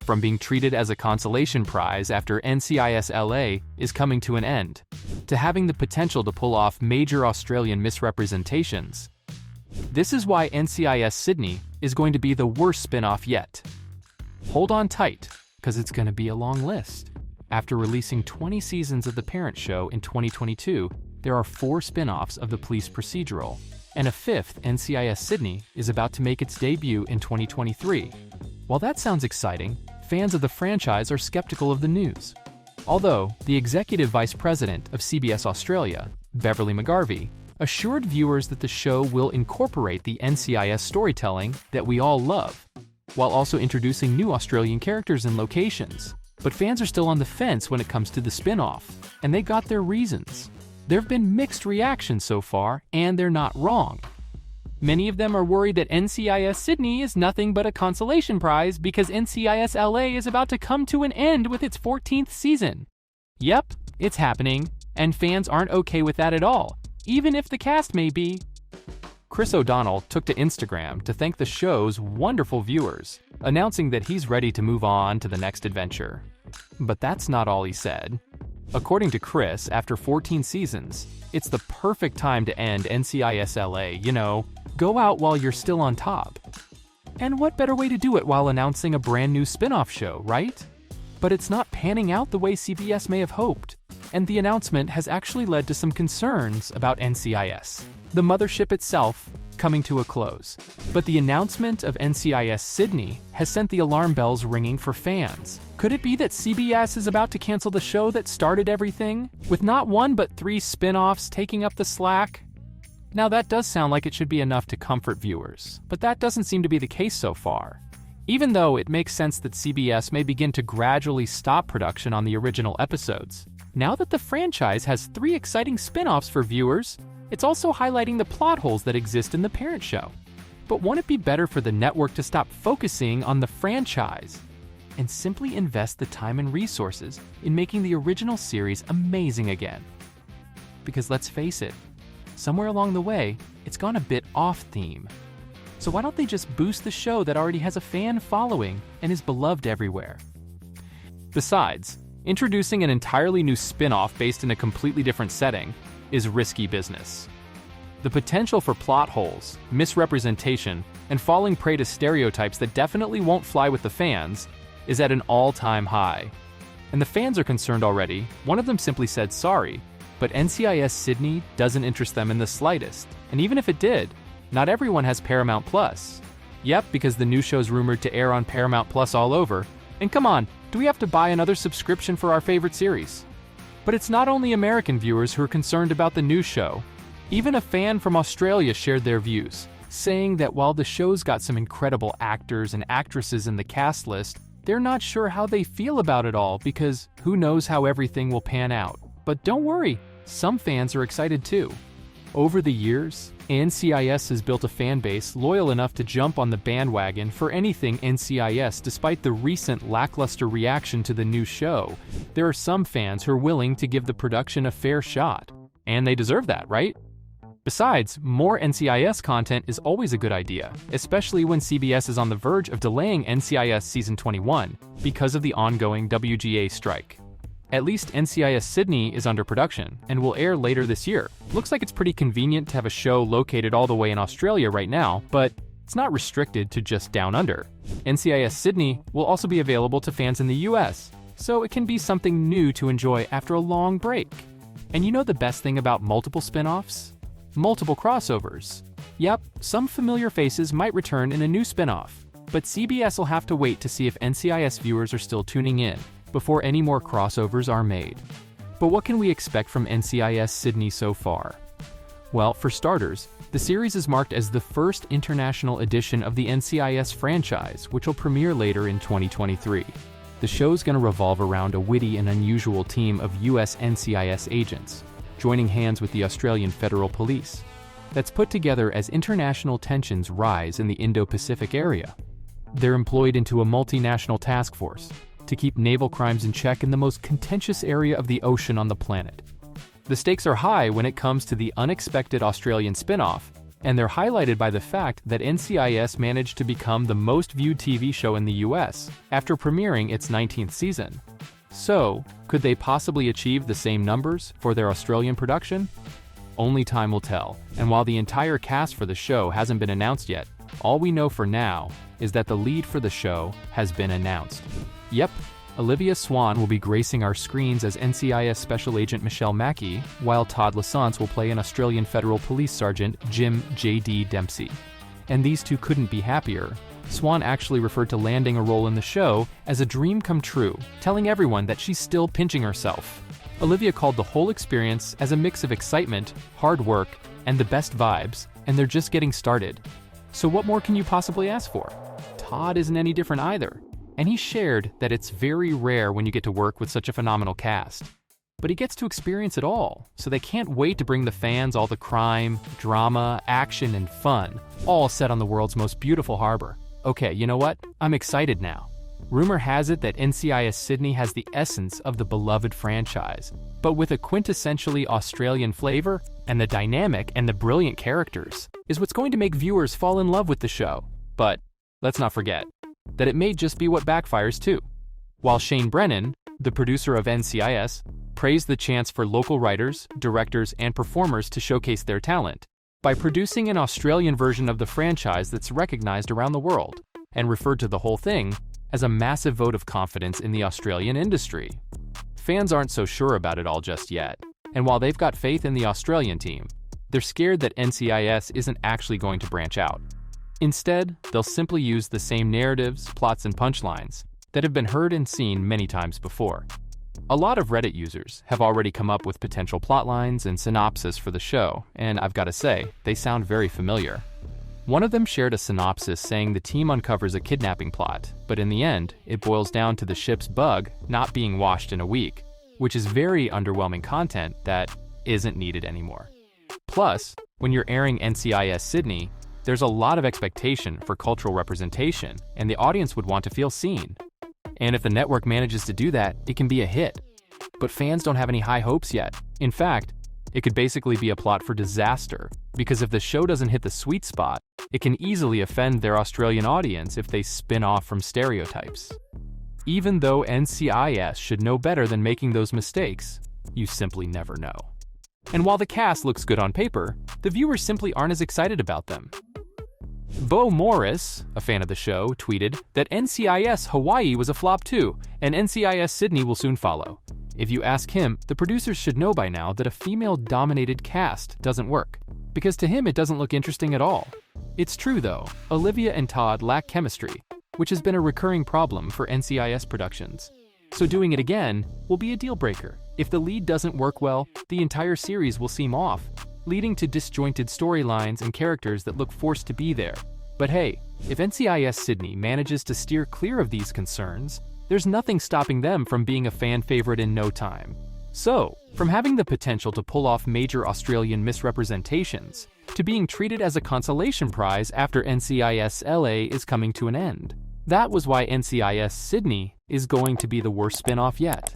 from being treated as a consolation prize after NCIS LA is coming to an end, to having the potential to pull off major Australian misrepresentations. This is why NCIS Sydney is going to be the worst spin-off yet. Hold on tight, because it's going to be a long list. After releasing 20 seasons of the parent show in 2022, there are 4 spin-offs of the police procedural, and a 5th, NCIS Sydney, is about to make its debut in 2023. While that sounds exciting, fans of the franchise are skeptical of the news. Although, the executive vice president of CBS Australia, Beverly McGarvey, assured viewers that the show will incorporate the NCIS storytelling that we all love, while also introducing new Australian characters and locations. But fans are still on the fence when it comes to the spin-off, and they got their reasons. There have been mixed reactions so far, and they're not wrong. Many of them are worried that NCIS Sydney is nothing but a consolation prize because NCIS LA is about to come to an end with its 14th season. Yep, it's happening, and fans aren't okay with that at all, even if the cast may be. Chris O'Donnell took to Instagram to thank the show's wonderful viewers, announcing that he's ready to move on to the next adventure. But that's not all he said. According to Chris, after 14 seasons, it's the perfect time to end NCIS LA, go out while you're still on top. And what better way to do it while announcing a brand new spin-off show, right? But it's not panning out the way CBS may have hoped, and the announcement has actually led to some concerns about NCIS, the mothership itself, coming to a close. But the announcement of NCIS Sydney has sent the alarm bells ringing for fans. Could it be that CBS is about to cancel the show that started everything, with not 1 but 3 spin-offs taking up the slack? Now that does sound like it should be enough to comfort viewers, but that doesn't seem to be the case so far. Even though it makes sense that CBS may begin to gradually stop production on the original episodes, now that the franchise has 3 exciting spin-offs for viewers, it's also highlighting the plot holes that exist in the parent show. But won't it be better for the network to stop focusing on the franchise and simply invest the time and resources in making the original series amazing again? Because let's face it, somewhere along the way, it's gone a bit off-theme. So why don't they just boost the show that already has a fan following and is beloved everywhere? Besides, introducing an entirely new spin-off based in a completely different setting is risky business. The potential for plot holes, misrepresentation, and falling prey to stereotypes that definitely won't fly with the fans is at an all-time high. And the fans are concerned already. One of them simply said sorry, but NCIS Sydney doesn't interest them in the slightest. And even if it did, not everyone has Paramount Plus. Yep, because the new show's rumored to air on Paramount Plus all over. And come on, do we have to buy another subscription for our favorite series? But it's not only American viewers who are concerned about the new show. Even a fan from Australia shared their views, saying that while the show's got some incredible actors and actresses in the cast list, they're not sure how they feel about it all because who knows how everything will pan out. But don't worry, some fans are excited too. Over the years, NCIS has built a fan base loyal enough to jump on the bandwagon for anything NCIS despite the recent lackluster reaction to the new show. There are some fans who are willing to give the production a fair shot. And they deserve that, right? Besides, more NCIS content is always a good idea, especially when CBS is on the verge of delaying NCIS Season 21 because of the ongoing WGA strike. At least NCIS Sydney is under production and will air later this year. Looks like it's pretty convenient to have a show located all the way in Australia right now, but it's not restricted to just Down Under. NCIS Sydney will also be available to fans in the US, so it can be something new to enjoy after a long break. And you know the best thing about multiple spin-offs? Multiple crossovers. Yep, some familiar faces might return in a new spin-off, but CBS will have to wait to see if NCIS viewers are still tuning in before any more crossovers are made. But what can we expect from NCIS Sydney so far? Well, for starters, the series is marked as the first international edition of the NCIS franchise, which will premiere later in 2023. The show's going to revolve around a witty and unusual team of US NCIS agents, joining hands with the Australian Federal Police, that's put together as international tensions rise in the Indo-Pacific area. They're employed into a multinational task force to keep naval crimes in check in the most contentious area of the ocean on the planet. The stakes are high when it comes to the unexpected Australian spin-off, And they're highlighted by the fact that NCIS managed to become the most viewed TV show in the US after premiering its 19th season. So, could they possibly achieve the same numbers for their Australian production? Only time will tell, and while the entire cast for the show hasn't been announced yet, all we know for now is that the lead for the show has been announced. Yep, Olivia Swan will be gracing our screens as NCIS Special Agent Michelle Mackey, while Todd Lasance will play an Australian Federal Police Sergeant Jim J.D. Dempsey. And these two couldn't be happier. Swan actually referred to landing a role in the show as a dream come true, telling everyone that she's still pinching herself. Olivia called the whole experience as a mix of excitement, hard work, and the best vibes, and they're just getting started. So what more can you possibly ask for? Todd isn't any different either, and he shared that it's very rare when you get to work with such a phenomenal cast. But he gets to experience it all, so they can't wait to bring the fans all the crime, drama, action, and fun, all set on the world's most beautiful harbor. Okay, you know what? I'm excited now. Rumor has it that NCIS Sydney has the essence of the beloved franchise, but with a quintessentially Australian flavor, and the dynamic and the brilliant characters is what's going to make viewers fall in love with the show. But let's not forget that it may just be what backfires too. While Shane Brennan, the producer of NCIS, praised the chance for local writers, directors, and performers to showcase their talent by producing an Australian version of the franchise that's recognized around the world, and referred to the whole thing as a massive vote of confidence in the Australian industry. Fans aren't so sure about it all just yet, and while they've got faith in the Australian team, they're scared that NCIS isn't actually going to branch out. Instead, they'll simply use the same narratives, plots, and punchlines that have been heard and seen many times before. A lot of Reddit users have already come up with potential plotlines and synopsis for the show, and I've got to say, they sound very familiar. One of them shared a synopsis saying the team uncovers a kidnapping plot, but in the end, it boils down to the ship's bug not being washed in a week, which is very underwhelming content that isn't needed anymore. Plus, when you're airing NCIS Sydney, there's a lot of expectation for cultural representation, and the audience would want to feel seen. And if the network manages to do that, it can be a hit. But fans don't have any high hopes yet. In fact, it could basically be a plot for disaster, because if the show doesn't hit the sweet spot, it can easily offend their Australian audience if they spin off from stereotypes. Even though NCIS should know better than making those mistakes, you simply never know. And while the cast looks good on paper, the viewers simply aren't as excited about them. Bo Morris, a fan of the show, tweeted that NCIS Hawaii was a flop too, and NCIS Sydney will soon follow. If you ask him, the producers should know by now that a female-dominated cast doesn't work, because to him it doesn't look interesting at all. It's true though, Olivia and Todd lack chemistry, which has been a recurring problem for NCIS productions. So doing it again will be a deal breaker. If the lead doesn't work well, the entire series will seem off, leading to disjointed storylines and characters that look forced to be there. But hey, if NCIS Sydney manages to steer clear of these concerns, there's nothing stopping them from being a fan favorite in no time. So, from having the potential to pull off major Australian misrepresentations, to being treated as a consolation prize after NCIS LA is coming to an end. That was why NCIS Sydney is going to be the worst spin-off yet.